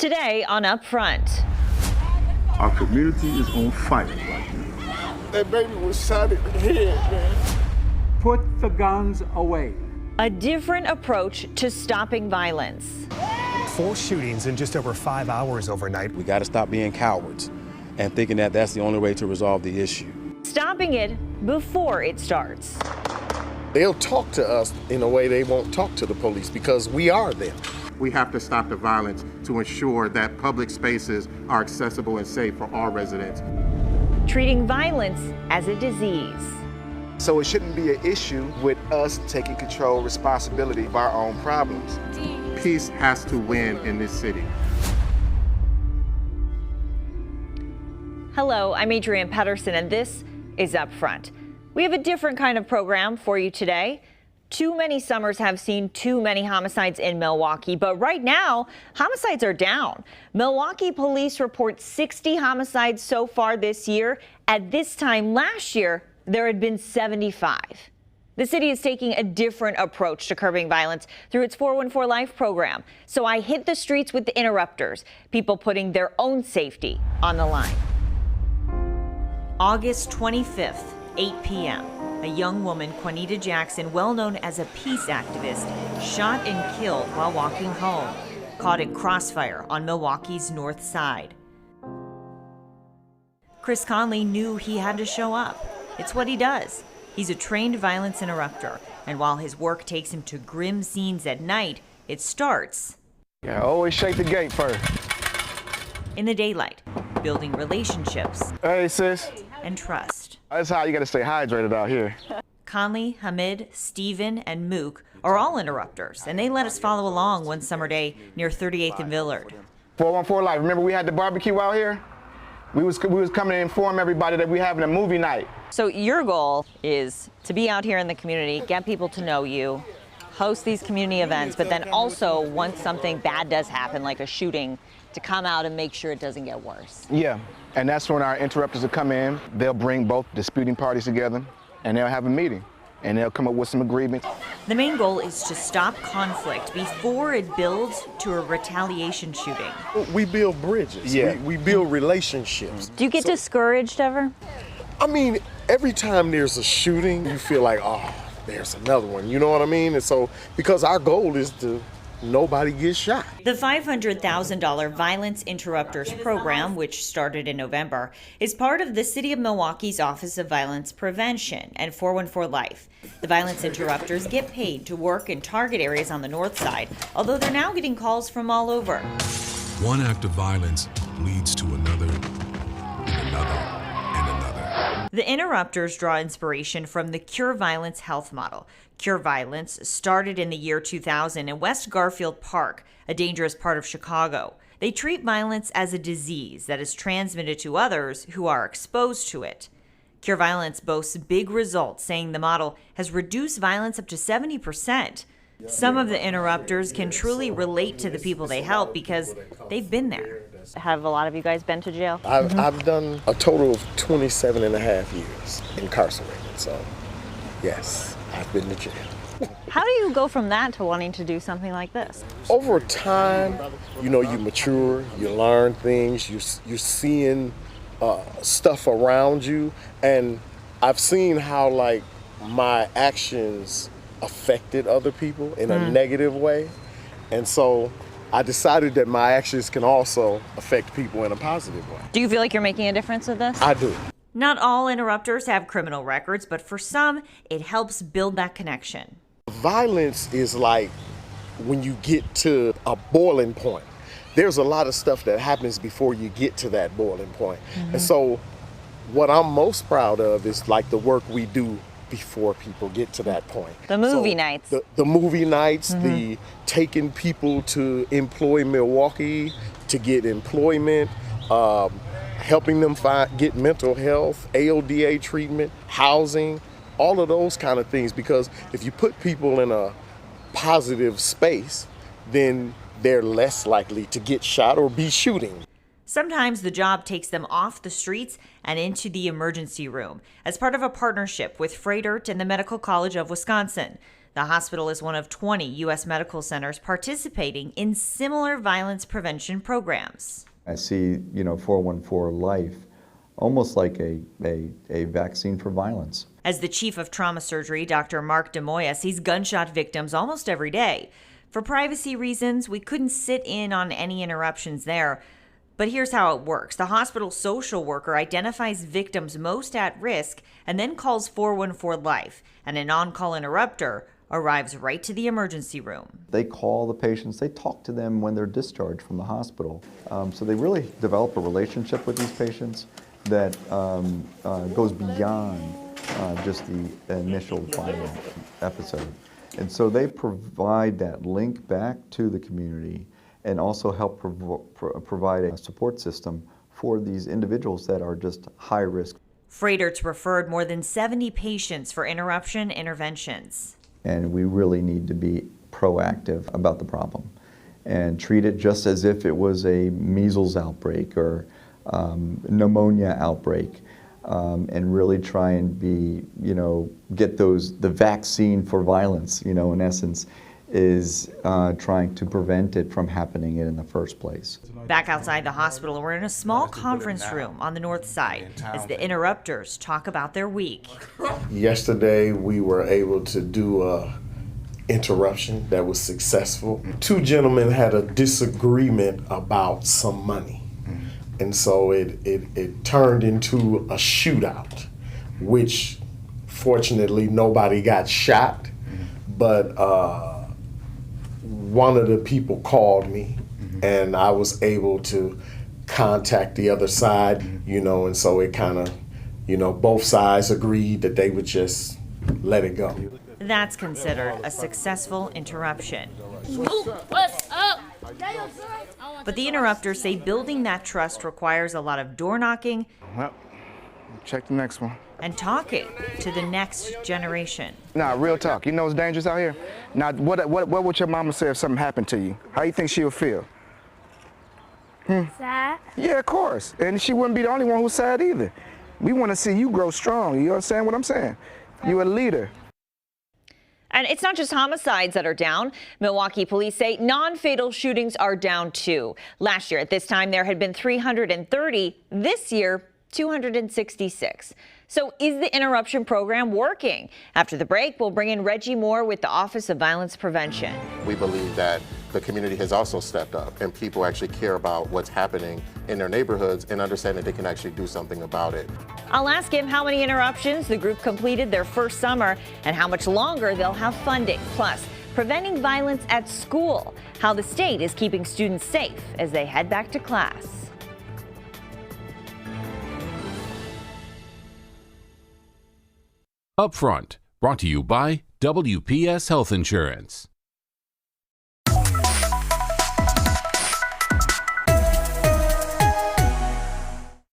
Today on Up Front. Our community is on fire right now. That baby was shot in the head, man. Put the guns away. A different approach to stopping violence. 4 shootings in just over 5 hours overnight. We got to stop being cowards and thinking that that's the only way to resolve the issue. Stopping it before it starts. They'll talk to us in a way they won't talk to the police because we are them. We have to stop the violence to ensure that public spaces are accessible and safe for all residents. Treating violence as a disease. So it shouldn't be an issue with us taking control, responsibility of our own problems. Peace has to win in this city. Hello, I'm Adrienne Pedersen, and this is Up Front. We have a different kind of program for you today. Too many summers have seen too many homicides in Milwaukee, but right now, homicides are down. Milwaukee police report 60 homicides so far this year. At this time last year, there had been 75. The city is taking a different approach to curbing violence through its 414 Life program. So I hit the streets with the interrupters, people putting their own safety on the line. August 25th, 8 p.m. A young woman, Quanita Jackson, well known as a peace activist, shot and killed while walking home, caught in crossfire on Milwaukee's north side. Chris Conley knew he had to show up. It's what he does. He's a trained violence interrupter, and while his work takes him to grim scenes at night, it starts Yeah, always shake the gate first. in the daylight, building relationships Hey, sis. and trust. That's how you gotta stay hydrated out here. Conley, Hamid, Steven, and Mook are all interrupters, and they let us follow along one summer day near 38th and Villard. 414 Life. Remember we had the barbecue out here? We was coming to inform everybody that we having a movie night. So your goal is to be out here in the community, get people to know you, host these community events, but then also once something bad does happen, like a shooting, to come out and make sure it doesn't get worse. Yeah, and that's when our interrupters will come in. They'll bring both disputing parties together, and they'll have a meeting, and they'll come up with some agreements. The main goal is to stop conflict before it builds to a retaliation shooting. We build bridges. Yeah. We build relationships. Do you get discouraged ever? I mean, every time there's a shooting, you feel like, oh, there's another one. You know what I mean? And so, because our goal is to nobody gets shot. The $500,000 Violence Interrupters program, which started in November, is part of the City of Milwaukee's Office of Violence Prevention and 414 Life. The Violence Interrupters get paid to work in target areas on the north side, although they're now getting calls from all over. One act of violence leads to another, and another, and another. The interrupters draw inspiration from the Cure Violence health model. Cure Violence started in the year 2000 in West Garfield Park, a dangerous part of Chicago. They treat violence as a disease that is transmitted to others who are exposed to it. Cure Violence boasts big results, saying the model has reduced violence up to 70%. Some of the interrupters can truly relate to the people they help because they've been there. Have a lot of you guys been to jail? I've done a total of 27 and a half years incarcerated. So, yes, I've been to jail. How do you go from that to wanting to do something like this? Over time, you know, you mature, you learn things, you're seeing stuff around you, and I've seen how, like, my actions affected other people in a negative way, and so I decided that my actions can also affect people in a positive way. Do you feel like you're making a difference with this? I do. Not all interrupters have criminal records, but for some, it helps build that connection. Violence is like when you get to a boiling point. There's a lot of stuff that happens before you get to that boiling point. And so what I'm most proud of is like the work we do before people get to that point. The movie nights. The movie nights, the taking people to Employ Milwaukee to get employment, helping them get mental health, AODA treatment, housing, all of those kind of things. Because if you put people in a positive space, then they're less likely to get shot or be shooting. Sometimes the job takes them off the streets and into the emergency room as part of a partnership with Froedtert and the Medical College of Wisconsin. The hospital is one of 20 U.S. medical centers participating in similar violence prevention programs. I see, 414 Life almost like a vaccine for violence. As the chief of trauma surgery, Dr. Mark DeMoya sees gunshot victims almost every day. For privacy reasons, we couldn't sit in on any interruptions there. But here's how it works. The hospital social worker identifies victims most at risk and then calls 414 Life, and an on-call interrupter arrives right to the emergency room. They call the patients, they talk to them when they're discharged from the hospital. So they really develop a relationship with these patients that goes beyond just the initial violent episode. And so they provide that link back to the community and also help provide a support system for these individuals that are just high risk. Froedtert's referred more than 70 patients for interruption interventions. And we really need to be proactive about the problem and treat it just as if it was a measles outbreak or pneumonia outbreak, and really try and be, get the vaccine for violence, in essence, is trying to prevent it from happening in the first place. Back outside the hospital, we're in a small conference room on the north side as the interrupters talk about their week. Yesterday, we were able to do a interruption that was successful. Two gentlemen had a disagreement about some money. And so it turned into a shootout, which fortunately nobody got shot, but one of the people called me and I was able to contact the other side, and so it kind of, both sides agreed that they would just let it go. That's considered a successful interruption. What's up? But the interrupters say building that trust requires a lot of door knocking. Well, check the next one. And talking to the next generation. Nah, real talk. You know it's dangerous out here? Now, what would your mama say if something happened to you? How you think she would feel? Sad? Yeah, of course. And she wouldn't be the only one who's sad either. We want to see you grow strong. You understand what I'm saying? You're a leader. And it's not just homicides that are down. Milwaukee police say non-fatal shootings are down too. Last year at this time, there had been 330. This year, 266. So is the interruption program working? After the break, we'll bring in Reggie Moore with the Office of Violence Prevention. We believe that the community has also stepped up and people actually care about what's happening in their neighborhoods and understand that they can actually do something about it. I'll ask him how many interruptions the group completed their first summer and how much longer they'll have funding. Plus, preventing violence at school, how the state is keeping students safe as they head back to class. Upfront, brought to you by WPS Health Insurance.